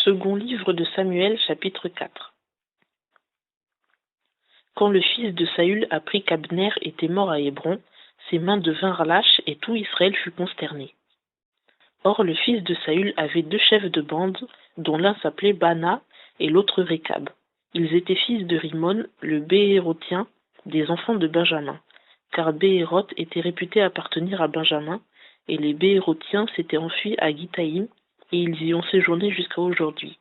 Second livre de Samuel, chapitre 4. Quand le fils de Saül apprit qu'Abner était mort à Hébron, ses mains devinrent lâches et tout Israël fut consterné. Or le fils de Saül avait deux chefs de bande, dont l'un s'appelait Baana et l'autre Récab. Ils étaient fils de Rimon, le Béhérothien, des enfants de Benjamin, car Béhéroth était réputé appartenir à Benjamin, et les Béhérothiens s'étaient enfuis à Gitaïm, et ils y ont séjourné jusqu'à aujourd'hui.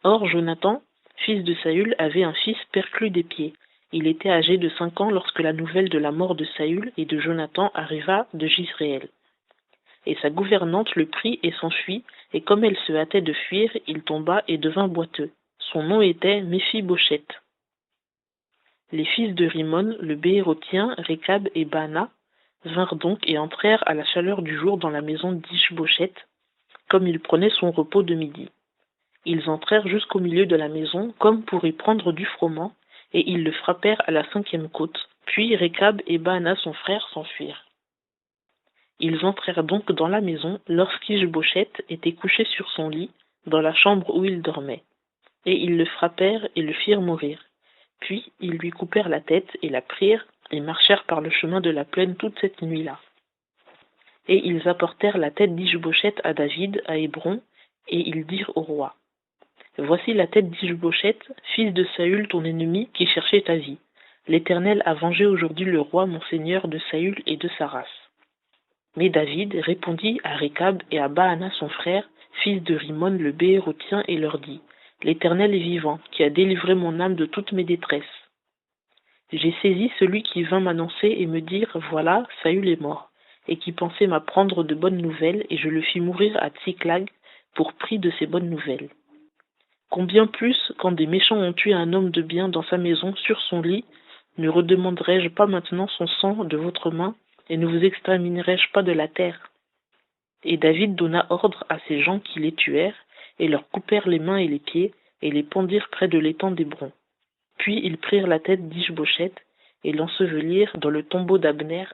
Or Jonathan, fils de Saül, avait un fils perclus des pieds. Il était âgé de 5 ans lorsque la nouvelle de la mort de Saül et de Jonathan arriva de Jisréel. Et sa gouvernante le prit et s'enfuit, et comme elle se hâtait de fuir, il tomba et devint boiteux. Son nom était Méphi-Bosheth. Les fils de Rimon, le Béhérothien, Récab et Baana, vinrent donc et entrèrent à la chaleur du jour dans la maison d'Ish-Bosheth, comme il prenait son repos de midi. Ils entrèrent jusqu'au milieu de la maison, comme pour y prendre du froment, et ils le frappèrent à la 5e côte. Puis Récab et Baana son frère s'enfuirent. Ils entrèrent donc dans la maison, lorsqu'Ish-Bosheth était couché sur son lit, dans la chambre où il dormait. Et ils le frappèrent et le firent mourir. Puis ils lui coupèrent la tête et la prirent, et marchèrent par le chemin de la plaine toute cette nuit-là. Et ils apportèrent la tête d'Ish-Bosheth à David, à Hébron, et ils dirent au roi: Voici la tête d'Ish-Bosheth, fils de Saül ton ennemi, qui cherchait ta vie. L'Éternel a vengé aujourd'hui le roi mon seigneur de Saül et de sa race. Mais David répondit à Récab et à Baana son frère, fils de Rimon le Béhérothien, et leur dit: L'Éternel est vivant, qui a délivré mon âme de toutes mes détresses. J'ai saisi celui qui vint m'annoncer et me dire: Voilà, Saül est mort, et qui pensait m'apprendre de bonnes nouvelles, et je le fis mourir à Tsiklag pour prix de ces bonnes nouvelles. Combien plus, quand des méchants ont tué un homme de bien dans sa maison, sur son lit, ne redemanderai-je pas maintenant son sang de votre main, et ne vous exterminerai-je pas de la terre? Et David donna ordre à ces gens qui les tuèrent, et leur coupèrent les mains et les pieds, et les pendirent près de l'étang d'Hébron. Puis ils prirent la tête d'Ish-Bosheth, et l'ensevelirent dans le tombeau d'Abner.